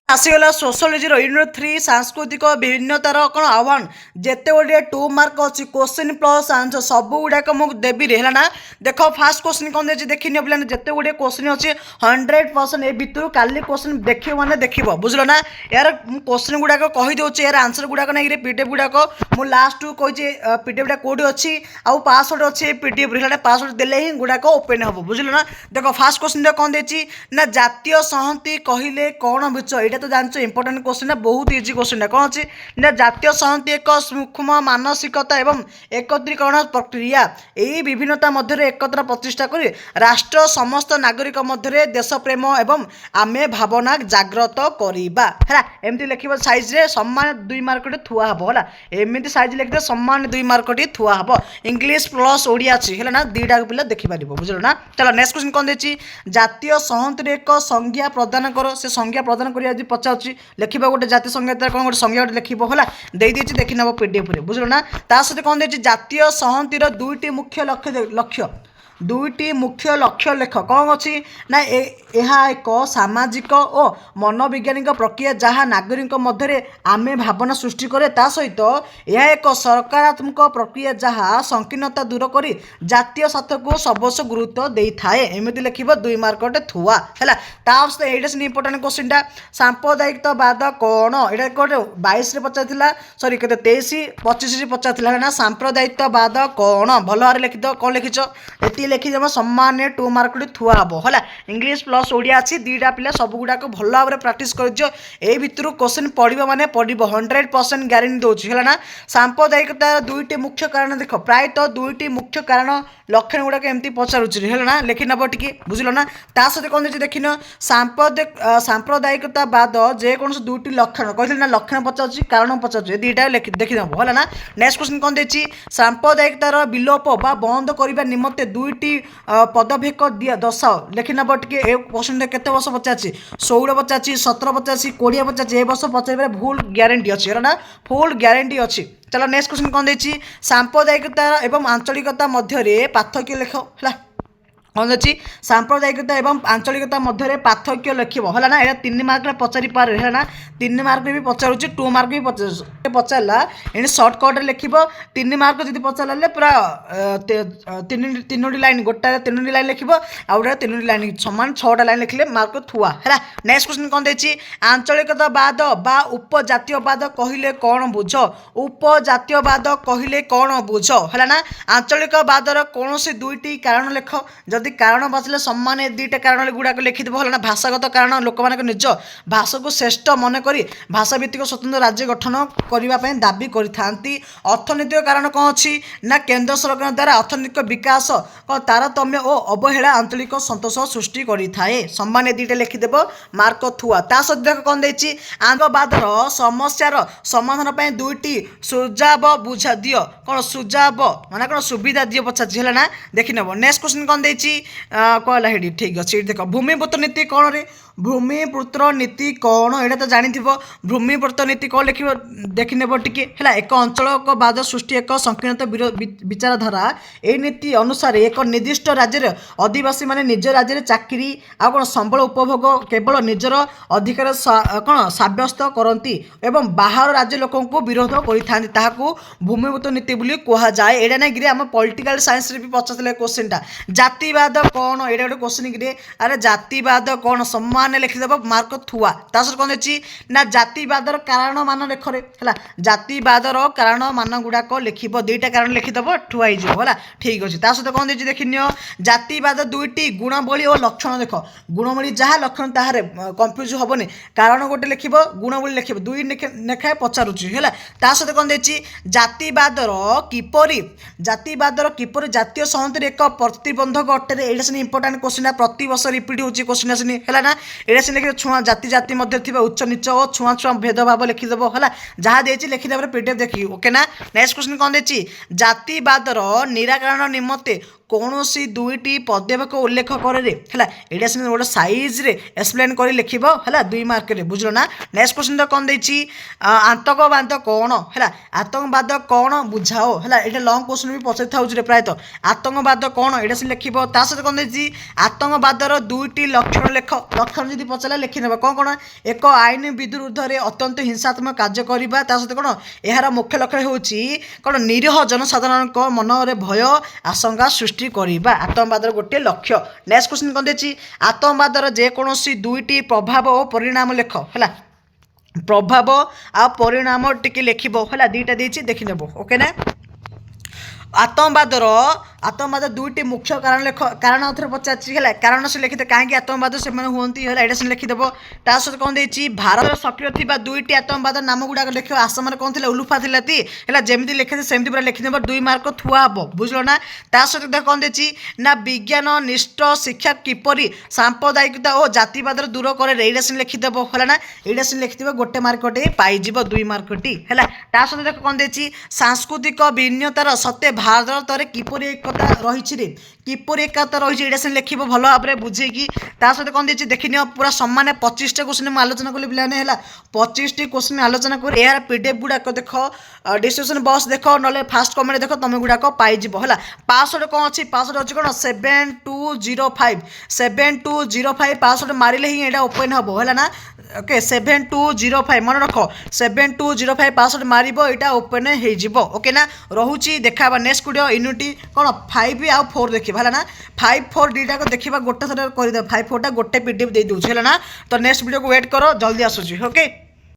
आसीगला sociology unit 3 सांस्कृतिक भिन्नतार कौन आह्वान जिते गुड़े 2 मार्क अच्छी क्वेश्चन प्लस आंसर सब गुड़ाक मुझे देवी है ना। देख फास्ट क्वेश्चन कौन देखिए देखनी पे जिते गुड़े क्वेश्चन अच्छी 100% ए भितर काली क्वेश्चन देख मैंने देख बुझल ना। यार क्वेश्चन गुड़ाक कहीदे यार आंसर गुड़ाक नहीं पीडीएफ गुड़ाक मुझे लास्ट कही पीडीएफ कौटी अच्छी आउ पासवर्ड अच्छी पीडीएफ है पासवर्ड देले ही गुड़ाक ओपन हम बुझल ना। देख फास्ट क्वेश्चन कौन देती ना जातीय संहति कहले कौन बुझ ये तो जानते इंपोर्टेंट क्वेश्चन बहुत इजी क्वेश्चन कौन अच्छी ना जातीय संहति एक सूक्ष्म मानसिकता एवं एकत्रीकरण प्रक्रिया यही विभिन्नता मध्य एकत्र प्रतिष्ठा कर राष्ट्र समस्त नागरिक मध्य देश प्रेम एवं आमे भावना जाग्रत करवा है एमती लिख साइज रे सम्मान 2 मार्क थुआ हम है एमती साइज लिखिदे सम्मान 2 मार्क थुआ हम इंग्लीश प्लस ओडिया अच्छी है ना दुईटा पिला देखिपार बुझल ना। चलो नेक्स्ट क्वेश्चन कौन देती जातीय संहति एक संज्ञा प्रदान कर से संज्ञा प्रदान कर पचार लिखा गोटे जातीय संज्ञा कौन गोटे संज्ञा गोटे लिख है देती देखी नब पीडीएफ बुझल ना। ता सहित कौन देती जातीय संहतिर 2टी मुख्य लक्ष्य 2टी मुख्य लक्ष्य लेख कौन अच्छी ना यह एक सामाजिक और मनोवैज्ञानिक प्रक्रिया जहाँ नागरिक मध्य आमे भावना सृष्टि करे ता सहित यह एक सकारात्मक प्रक्रिया जहाँ संकीर्णता दूर कर जातीय स्वार्थ को सर्वस्व गुरुत्व दे थाए एमती लिख 2 मार्क थुआ है। ये इंपोर्टेंट क्वेश्चन सांप्रदायिकवाद कौन ये गोटे 22 पचार सरी के 23 25 पचार है ना सांप्रदायिकवाद कौन भल भाव लिखिद कौन लिखिच ये लिखिदेव सम्मान 2 मार्क थुआ हम है इंग्लीश प्लस ओडिया अच्छी दुईटा पिला सब गुड़ाक भल भाव में प्राक्ट कर भितर क्वेश्चन पढ़ो माने पढ़ 100% ग्यारंटी दूसरी है ना। सांप्रदायिकतार 2टी मुख्य कारण देख प्रायतः 2टी मुख्य कारण लक्षण गुड़ाक एमती पचारुची है ना लिखि नब टी बुझल ना। ता सहित कौन देखिए देखिन सांप्रदायिकतावाद जेकोसी 2टी लक्षण कहते ना लक्षण पचार कारण पचार दुईटा देखिदेव है ना। नेक्स्ट क्वेश्चन कौन देखिए सांप्रदायिकतार विलोप बा बंद करने निमंते 2टी पदभेक दिया दर्शाओ लिखि नब टी क्वेश्चन केते वर्ष पचार 16 पचार 17 पचार 20 पचार ए वर्ष पचार भूल ग्यारंटी अच्छी है ना फुल ग्यारंटी अच्छी। चलो नेक्स्ट क्वेश्चन कौन देखिए सांप्रदायिकता एवं आंचलिकता मध्य पार्थक्य लेख है कौन अच्छी सांप्रदायिकता एवं आंचलिकता मध्य पार्थक्य लिख है ना। यहाँ 3 मार्क पचारि पारे है ना 3 मार्क भी पचार 2 मार्क भी पचारा ये सर्टकट लिख 3 मार्क जी पचारे पूरा 3टी लाइन गोटा 3टी लाइन लिख आउ 3टी लाइन सामान 6टा लाइन लिखले मार्क थुआ है। नेक्स्ट क्वेश्चन कौन देखिए आंचलिकतावाद बा उपजातीयवाद कहले कौन बुझ उपजातीयवाद कहले कौन बुझ है ना। आंचलिकवादर कौन 2टी कारण लेख जदि कारण बाँचले सम्मान 2टा कारण गुड़ाक लिखिदेव है ना। भाषागत कारण लोक मान निज भाषा को श्रेष्ठ मनक भाषा भित्तिक स्वतंत्र राज्य गठन करने दाबी करती। अर्थनैतिक कारण कौन अच्छी ना केंद्र सरकार द्वारा अर्थनैतिक विकास तारतम्य और अवहेला आंचलिक संतोष सृष्टि करें सम्मान 2टा लिखिदेव मार्क थुआ। ता सहित कौन देखिए आंतकवादर समस्यार समाधान पर 2टी सुझाव बुझा दियो कौन सुझाव माना कौन सुविधा दियो पचार है ना देखी नब। नेक्स्ट क्वेश्चन कौन देखिए कहला हेडी ठीक अच्छे देख भूमिपुत्र नीति कौन रे भूमिपुत्र नीति कौन ये तो जानी भूमिपुत्र नीति कौन लिख देखी नेब टी है एक अंचलवाद सृष्टि एक संकीर्णता विचारधारा ये नीति अनुसार एक निर्दिष्ट राज्य आदिवासी माने निज राज्य चाकरी आ कौन संबल उपभोग केवल निजर अधिकार कौन सब्यस्त करती एवं बाहर राज्य लोक विरोध करता भूमिपुत्र नीति बोली कहुए। एटा ना गिरी आम पॉलिटिकल साइंस भी पचार क्वेश्चन जातिवाद कौन ये गोटे क्वेश्चन गिरे अरे जातिवाद कौन सम्मान लिखिदेव मार्क थुआ। तासर कौन अच्छी ना जातिवादर कारण मान लेख है जातिवादर कारण मान गुड़ाक लिख 2टा कारण लिखिदेव ठुआई है ठीक अच्छे। ता सहित कौन देखिए देखनी जातिवाद 2टी गुणवली और लक्षण देख गुणवली जहाँ लक्षण ताहारे कंफ्यूज हेनी कारण गोटे लिख गुणवली लिख 2 लेखाएं पचारुची है। ता सहित कौन देखिए जातिवादर किपर जातीय संहति एक प्रतिबंधक अटे ये सीने इंपोर्टाट क्वेश्चन प्रति वर्ष रिपीट होची क्वेश्चन सीने है ना। ये सीने लिखे छुआ जाति जाति मध्य उच्च नीच और छुआ छुआ भेदभाव लिखिदेव है जहाँ देती लिखिदेव पीडीएफ देखिए ओके ना। नेक्स्ट क्वेश्चन कौन देखिए जातिवादर निराकरण निमंते କୌଣସି ଦୁଇଟି ପଦ୍ୟବାକ୍ୟ ଉଲ୍ଲେଖ କରେ ହେଲା ଏଇଟା ସେମିତି ଗୋଟେ ସାଇଜ୍ରେ ଏକ୍ସପ୍ଲେନ୍ କରି ଲେଖିବ ହେଲା 2 ମାର୍କରେ ବୁଝିଲ ନା। ନେକ୍ସଟ କ୍ୱେଶ୍ଚନ୍ ତ କ'ଣ ଦେଇଛି ଆତଙ୍କବାଦ କ'ଣ ହେଲା ଆତଙ୍କବାଦ କ'ଣ ବୁଝାଅ ହେଲା ଏଇଟା ଲଙ୍ଗ କ୍ୱେଶ୍ଚନ୍ ବି ପଚାରି ଥାଉଛି ପ୍ରାୟତଃ ଆତଙ୍କବାଦ କ'ଣ ଏଇଟା ସେ ଲେଖିବ। ତା ସହିତ କ'ଣ ଦେଇଛି ଆତଙ୍କବାଦର 2ଟି ଲକ୍ଷଣ ଲେଖ ଲକ୍ଷଣ ଯଦି ପଚାରିଲା ଲେଖିନେବ କ'ଣ ଏକ ଆଇନ ବିରୁଦ୍ଧରେ ଅତ୍ୟନ୍ତ ହିଂସାତ୍ମକ କାର୍ଯ୍ୟ କରିବା ତା ସହିତ କ'ଣ ଏହାର ମୁଖ୍ୟ ଲକ୍ଷ୍ୟ ହେଉଛି କ'ଣ ନିରୀହ ଜନସାଧାରଣଙ୍କ ମନରେ ଭୟ ଆଶଙ୍କା ସୃଷ୍ଟି କରିବା ଆତଙ୍କବାଦର ଗୋଟିଏ ଲକ୍ଷ୍ୟ। ନେକ୍ସଟ କ୍ୱେଶ୍ଚନ୍ କ'ଣ ଦେଇଛି ଆତଙ୍କବାଦର ଯେକୌଣସି 2ଟି ପ୍ରଭାବ ଓ ପରିଣାମ ଲେଖ ହେଲା ପ୍ରଭାବ ଆଉ ପରିଣାମ ଟିକେ ଲେଖିବ ହେଲା 2ଟା ଦେଇଛି ଦେଖିନେବ ଓକେ ନା। ଆତଙ୍କବାଦ 2ଟି ମୁଖ୍ୟ କାରଣ ଲେଖ କାରଣ ଆଉଥରେ ପଚାରିଛି ହେଲା କାରଣ ସେ ଲେଖିଦେବ କାହିଁକି ଆତଙ୍କବାଦ ସେମାନେ ହୁଅନ୍ତି ହେଲା ଏଇଟା ସେ ଲେଖିଦେବ। ତା ସହିତ କ'ଣ ଦେଇଛି ଭାରତରେ ସକ୍ରିୟ ଥିବା 2ଟି ଆତଙ୍କବାଦ ନାମ ଗୁଡ଼ାକ ଲେଖିବ ଆସାମରେ କ'ଣ ଥିଲା ଉଲୁଫା ଥିଲା ତି ହେଲା ଯେମିତି ଲେଖିದೆ ସେମିତି ପୁରା ଲେଖିଦେବ 2 ମାର୍କ ଥୁଆ ହେବ ବୁଝିଲ ନା। ତା ସହିତ ଦେଖ କ'ଣ ଦେଇଛି ନା ବିଜ୍ଞାନ ନିଷ୍ଠ ଶିକ୍ଷା କିପରି ସାମ୍ପ୍ରଦାୟିକତା ଓ ଜାତିବାଦର ଦୂର କରେ ଏଇଟା ସେ ଲେଖିଦେବ ହେଲା ନା ଏଇଟା ସେ ଲେଖିଦେବ 1 ମାର୍କଟି ପାଇଯିବ 2 ମାର୍କଟି ହେଲା। ତା ସହିତ ଦେଖ କ'ଣ ଦେଇଛି ସାଂସ୍କୃତିକ ଭିନ୍ନତାର ସତ୍ତ୍ୱେ ଭାରତରେ କିପରି ଏକତା ରହିଛି ରେ କିପରି ଏକତା ରହିଛି ଏଇଟା ସେ ଲେଖିବ ଭଲ ଭାବରେ ବୁଝେଇକି। ତା ସହିତ କ'ଣ ଦେଇଛି ଦେଖିନିଅ ପୁରା ସମାନ 25ଟା କ୍ୱେଶ୍ଚନ୍ ମୁଁ ଆଲୋଚନା କଲି ପିଲାମାନେ ହେଲା 25ଟି କ୍ୱେଶ୍ଚନ୍ ଆଲୋଚନା କରି ଏହାର PDF ଗୁଡ଼ାକ ଦେଖ ଡିସ୍କ୍ରିପ୍ସନ୍ ବକ୍ସ ଦେଖ ନହେଲେ ଫାଷ୍ଟ କମେଣ୍ଟ ଦେଖ ତମେ ଗୁଡ଼ାକ ପାଇଯିବ ହେଲା। ପାସୱାର୍ଡ଼ କ'ଣ ଅଛି ପାସୱାର୍ଡ଼ ଅଛି କ'ଣ 7205 ପାସୱାର୍ଡ଼ ମାରିଲେ ହିଁ ଏଇଟା ଓପନ୍ ହେବ ହେଲା ନା ଓକେ 7205 ମନେ ରଖ 7205 ପାସୱାର୍ଡ଼ ମାରିବ ଏଇଟା ଓପନ୍ ହେଇଯିବ ଓକେ ନା। ରହୁଛି ଦେଖା ହେବା ନେକ୍ସଟ ଭିଡ଼ିଓ ୟୁନିଟି କ'ଣ 5 ଆଉ 4 ଦେଖିବା ହେଲା ନା 5 4 ଦୁଇଟାକ ଦେଖିବା ଗୋଟେ ଥର କରିଦେବା 5 4ଟା ଗୋଟେ PDF ଦେଇଦେଉଛି ହେଲା ନା। ତ ନେକ୍ସଟ ଭିଡ଼ିଓକୁ ୱେଟ୍ କର ଜଲ୍ଦି ଆସୁଛି ଓକେ।